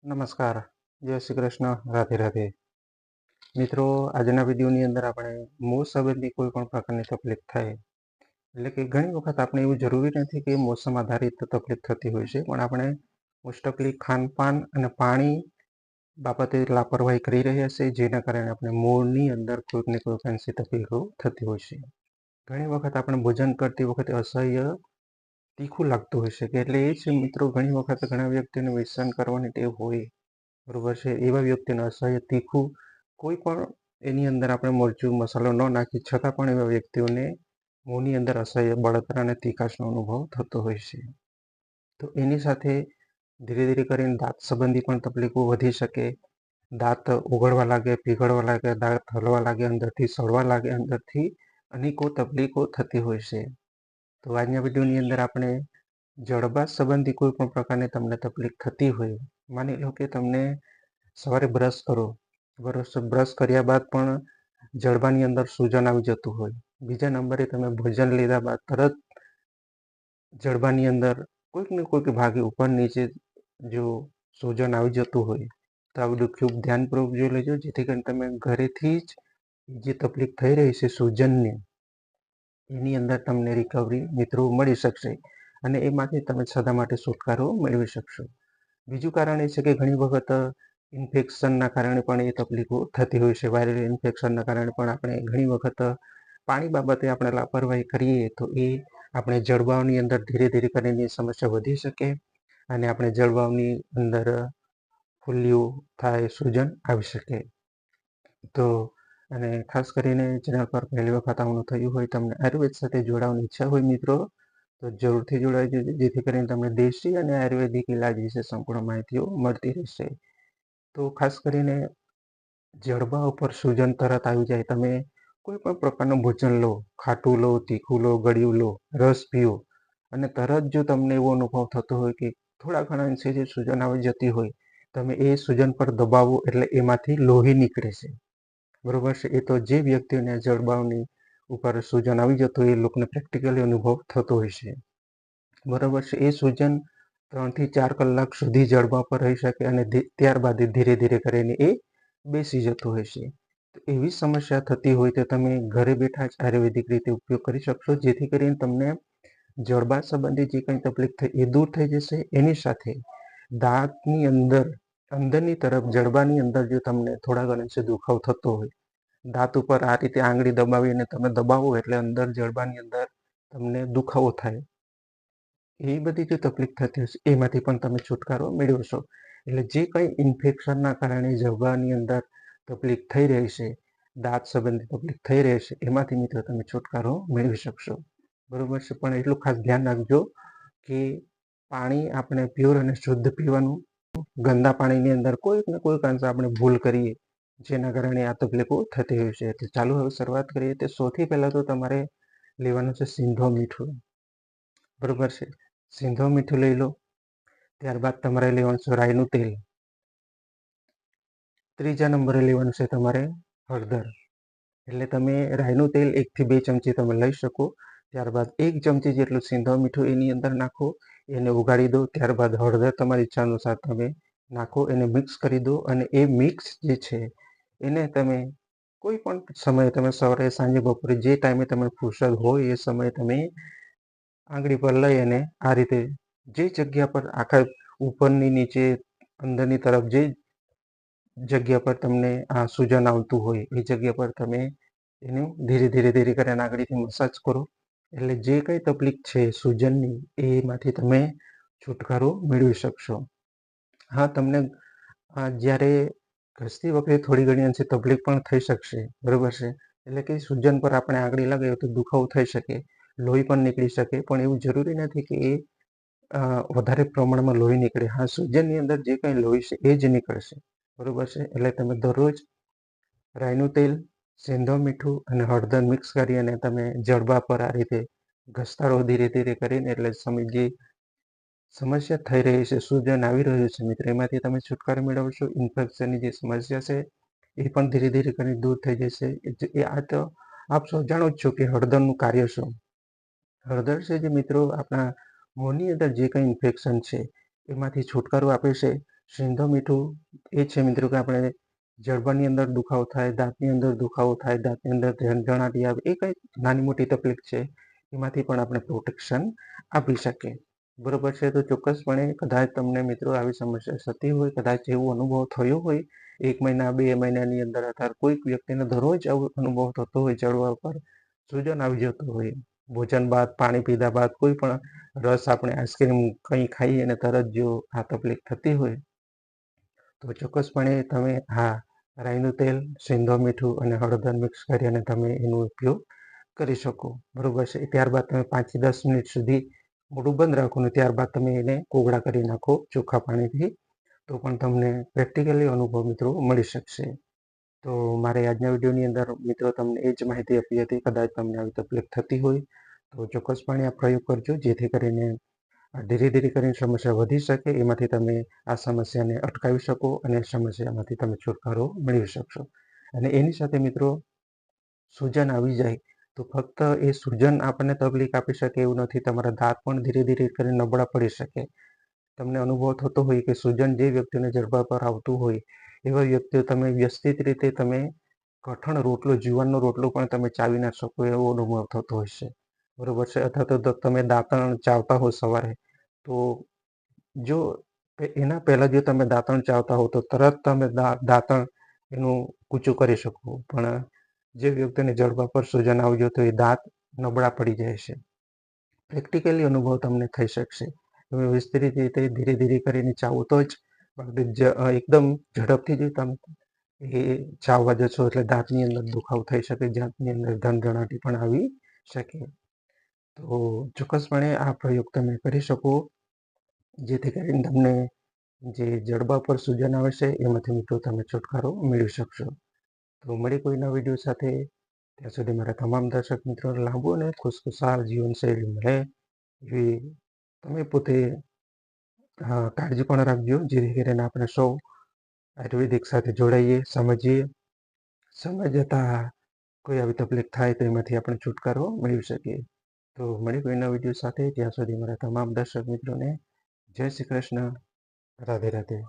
નમસ્કાર, જય શ્રી કૃષ્ણ, રાધે રાધે. મિત્રો, આજના વિડીયોની અંદર આપણે મોં સંબંધી કોઈ પણ પ્રકારની તકલીફ થાય, એટલે કે ઘણી વખત આપણે એવું જરૂરી નથી કે મોસમ આધારિત તકલીફ થતી હોય છે, પણ આપણે મોસ્ટઓફલી ખાનપાન અને પાણી બાબતે લાપરવાહી કરી રહ્યા છે, જેના કારણે આપણે મોંની અંદર કોઈક ને કોઈક અંશે તકલીફો થતી હોય છે. ઘણી વખત આપણે ભોજન કરતી વખતે અસહ્ય તીખું લાગતું હોય છે, કે એટલે એ છે મિત્રો, ઘણી વખત ઘણા વ્યક્તિને વ્યસન કરવાની ટેવ હોય, બરોબર છે. એવા વ્યક્તિને અસહ્ય તીખું કોઈ પણ એની અંદર આપણે મરચું મસાલો ન નાખી છતાં પણ એવા વ્યક્તિઓને મોંની અંદર અસહ્ય બળતરા અને તીખાશનો અનુભવ થતો હોય છે. તો એની સાથે ધીરે ધીરે કરીને દાંત સંબંધી પણ તકલીફો વધી શકે. દાંત ઓગળવા લાગે, પીગળવા લાગે, દાંત હલવા લાગે, અંદરથી સડવા લાગે, અંદરથી અનેકો તકલીફો થતી હોય છે. તો આજના વિડીયોની અંદર આપણે જડબાશ સંબંધી કોઈ પણ પ્રકારની તમને તકલીફ થતી હોય, માની લો કે તમને સવારે બ્રશ કરો, બ્રશ કર્યા બાદ પણ જડબાની અંદર સૂજન આવી જતું હોય. બીજા નંબરે તમે ભોજન લીધા બાદ તરત જડબાની અંદર કોઈક ને કોઈક ભાગે ઉપર નીચે જો સૂજન આવી જતું હોય, તો આ બધું ખૂબ ધ્યાનપૂર્વક જોઈ લેજો, જેથી કરીને તમે ઘરેથી જ જે તકલીફ થઈ રહી છે સૂજનની, એની અંદર તમને રિકવરી મિત્રો મળી શકશે અને એમાંથી તમે સદા માટે છુટકારો મેળવી શકશો. બીજું કારણ એ છે કે ઘણી વખત ઇન્ફેક્શનના કારણે પણ એ તકલીફો થતી હોય છે. વાયરલ ઇન્ફેક્શનના કારણે પણ આપણે ઘણી વખત પાણી બાબતે આપણે લાપરવાહી કરીએ તો એ આપણે જળબાવની અંદર ધીરે ધીરે કરીને સમસ્યા વધી શકે અને આપણે જળબાવની અંદર ફૂલ્યું થાય, સૂજન આવી શકે. તો અને ખાસ કરીને ચેનલ પર પહેલી વખત આવવાનું થયું હોય, તમને આયુર્વેદ સાથે જોડાવાની ઈચ્છા હોય મિત્રો, તો જરૂરથી જોડાઈ જજો, જેથી કરીને તમને દેશી અને આયુર્વેદિક ઇલાજ વિશે સંપૂર્ણ માહિતીઓ મળતી રહેશે. તો ખાસ કરીને જડબા ઉપર સૂજન તરત આવી જાય, તમે કોઈ પણ પ્રકારનું ભોજન લો, ખાટું લો, તીખું લો, ગળ્યું લો, રસ પીઓ અને તરત જો તમને એવો અનુભવ થતો હોય કે થોડા ઘણા અંશે જે સૂજન આવી જતી હોય, તમે એ સૂજન પર દબાવો એટલે એમાંથી લોહી નીકળે છે, બરોબર છે. એ તો જે વ્યક્તિઓને જડબાવની ઉપર સૂજન આવી જતું હોય, એ લોકોને પ્રેક્ટિકલી અનુભવ થતો હોય છે, બરોબર છે. એ સૂજન 3 થી 4 કલાક સુધી જડબા પર રહી શકે અને ત્યારબાદ ધીરે ધીરે કરીને એ બેસી જતું હોય છે. તો એવી સમસ્યા થતી હોય તો તમે ઘરે બેઠા જ આયુર્વેદિક રીતે ઉપયોગ કરી શકશો, જેથી કરીને તમને જડબા સંબંધી જે કંઈ તકલીફ થઈ એ દૂર થઈ જશે. એની સાથે દાંતની અંદરની તરફ જડબાની અંદર જો તમને થોડા ઘણા દુખાવો થતો હોય, દાંત ઉપર આ રીતે આંગળી દબાવીને તમે દબાવો એટલે અંદર જડબાની અંદર તમને દુખાવો થાય, એ બધી જો તકલીફ થતી હશે એમાંથી પણ તમે છુટકારો મેળવશો. એટલે જે કંઈ ઇન્ફેક્શનના કારણે જડબાની અંદર તકલીફ થઈ રહી છે, દાંત સંબંધી તકલીફ થઈ રહી છે, એમાંથી મિત્રો તમે છુટકારો મેળવી શકશો, બરોબર છે. પણ એટલું ખાસ ધ્યાન રાખજો કે પાણી આપણે પ્યોર અને શુદ્ધ પીવાનું. ગંદા પાણીની અંદર કોઈક ને કોઈક અંશે આપણે ભૂલ કરીએ, જેના કારણે આ તકલીફો થતી હોય છે. એટલે ચાલો હવે શરૂઆત કરીએ. તો સૌથી પહેલાં તો તમારે લેવાનું છે સિંધો મીઠું, બરોબર છે. સિંધો મીઠું લઈ લો. ત્યારબાદ તમારે લેવાનું છે રાઈનું તેલ. ત્રીજા નંબરે લેવાનું છે તમારે હળદર. એટલે તમે રાઈનું તેલ 1 થી 2 ચમચી તમે લઈ શકો. ત્યારબાદ 1 ચમચી જેટલું સિંધો મીઠું એની અંદર નાખો, એને ઉગાડી દો. ત્યારબાદ હળદર તમારી ઈચ્છા અનુસાર તમે નાખો, એને મિક્સ કરી દો અને એ મિક્સ જે છે એને તમે કોઈ પણ સમયે, તમે સવારે, સાંજે, બપોરે જે ટાઈમે તમે ફુરસદ હોય એ સમયે તમે આંગળી પર લઈ અને આ રીતે જે જગ્યા પર આખા ઉપરની, નીચે, અંદરની તરફ જે જગ્યા પર તમને આ સૂજન આવતું હોય એ જગ્યા પર તમે એનું ધીરે ધીરે ધીરે કરીને આંગળીથી મસાજ કરો, એટલે જે કંઈ તકલીફ છે સૂજનની એમાંથી તમે છુટકારો મેળવી શકશો. હા, તમને જ્યારે ઘસતી વખતે થોડી ઘણી અંશે તકલીફ પણ થઈ શકશે, બરોબર છે. એટલે કે સૂજન પર આપણે આંગળી લગાવીએ તો દુખાવો થઈ શકે, લોહી પણ નીકળી શકે, પણ એવું જરૂરી નથી કે એ વધારે પ્રમાણમાં લોહી નીકળે. હા, સૂજનની અંદર જે કંઈ લોહી છે એ જ નીકળશે, બરોબર છે. એટલે તમે દરરોજ રાઈનું તેલ, સિંધો મીઠું અને હળદર મિક્સ કરી અને તમે જડબા પર આ રીતે ઘસતા રહો ધીરે ધીરે કરીને, એટલે જે સમસ્યા થઈ રહી છે, સૂજન આવી રહ્યું છે મિત્રો, એમાંથી તમે છુટકારો મેળવશો. ઇન્ફેક્શનની જે સમસ્યા છે એ પણ ધીરે ધીરે કરીને દૂર થઈ જશે. આ તો આપ સૌ જાણો જ છો કે હળદરનું કાર્ય શું. હળદર છે જે મિત્રો આપણા મોંની અંદર જે કંઈ ઇન્ફેક્શન છે એમાંથી છુટકારો આપે છે. સિંધો મીઠું એ છે મિત્રો કે આપણે જડબાની અંદર દુખાવો થાય, દાંતની અંદર દુખાવો થાય, દાંતની અંદર જણજણાટી આવે, એ કંઈ નાની મોટી તકલીફ છે એમાંથી પણ આપણે પ્રોટેક્શન આપી શકીએ. બરોબર છે. તો ચોક્કસપણે કદાચ તમને મિત્રો આવી સમસ્યા થતી હોય, કદાચ એવો અનુભવ થયો હોય 1 મહિના 2 મહિનાની અંદર, અથવા કોઈક વ્યક્તિને દરરોજ આવો અનુભવ થતો હોય, જડબા પર સૂજન આવી જતું હોય, ભોજન બાદ, પાણી પીધા બાદ, કોઈ પણ રસ, આપણે આઈસ્ક્રીમ કંઈ ખાઈએ અને તરત જો આ તકલીફ થતી હોય તો ચોક્કસપણે તમે રાઈનું તેલ, સિંધો મીઠું અને હળદર મિક્સ કરી તમે એનો ઉપયોગ કરી શકો. બરોબર છે. ત્યારબાદ તમે 5 થી 10 મિનિટ સુધી મોઢું બંધ રાખો અને ત્યારબાદ તમે એને કોગળા કરી નાખો ચોખ્ખા પાણીથી, તો પણ તમને પ્રેક્ટિકલી અનુભવ મિત્રો મળી શકશે. તો મારે આજના વિડીયોની અંદર મિત્રો તમને એ જ માહિતી આપી હતી. કદાચ તમને આવી તકલીફ થતી હોય તો ચોક્કસપણે આ પ્રયોગ કરજો, જેથી કરીને ધીરે ધીરે કરીને સમસ્યા વધી શકે, એમાંથી તમે આ સમસ્યાને અટકાવી શકો અને સમસ્યામાંથી તમે છુટકારો મેળવી શકશો. અને એની સાથે મિત્રો સૂજન આવી જાય તો ફક્ત એ સૂજન આપણને તકલીફ આપી શકે એવું નથી, તમારા દાંત પણ ધીરે ધીરે કરીને નબળા પડી શકે. તમને અનુભવ થતો હોય કે સૂજન જે વ્યક્તિને જડબા પર આવતું હોય એવા વ્યક્તિઓ તમે વ્યવસ્થિત રીતે તમે કઠણ રોટલો, જુવારનો રોટલો પણ તમે ચાવી ના શકો એવો અનુભવ થતો હોય છે. બરોબર છે. અથવા તો તમે દાંતણ ચાવતા હો સવારે, તો જો એના પહેલાં જો તમે દાંતણ ચાવતા હો તો તરત તમે દાંતણ એનું કૂચું કરી શકો, પણ જે વ્યક્તિને જડબા પર સૂજન આવી જતું હોય, દાંત નબળા પડી જાય છે. પ્રેક્ટિકલી અનુભવ તમને થઈ શકશે. તમે વિસ્તૃત રીતે ધીરે ધીરે કરીને ચાવો તો જ એકદમ ઝડપથી જ તમે એ ચાવવા જશો એટલે દાંતની અંદર દુખાવો થઈ શકે, દાંતની અંદર ધણધણાટી પણ આવી શકે. તો ચોક્કસપણે આ પ્રયોગ તમે કરી શકો, જેથી કરીને તમને જે જડબા પર સૂજન આવે છે એમાંથી મિત્રો તમે છુટકારો મેળવી શકશો. તો મળી કોઈના વિડીયો સાથે, ત્યાં સુધી મારા તમામ દર્શક મિત્રો લાંબુ અને ખુશખુશાલ જીવનશૈલી મળે એવી તમે પોતે કાળજી પણ રાખજો, જેથી કરીને આપણે સૌ આયુર્વેદિક સાથે જોડાઈએ, સમજીએ, સમય જતાં કોઈ આવી તકલીફ થાય તો એમાંથી આપણે છુટકારો મેળવી શકીએ. તો મળી કોઈના વિડીયો સાથે, ત્યાં સુધી મારા તમામ દર્શક મિત્રોને જય શ્રી કૃષ્ણ. રાધે રાધે.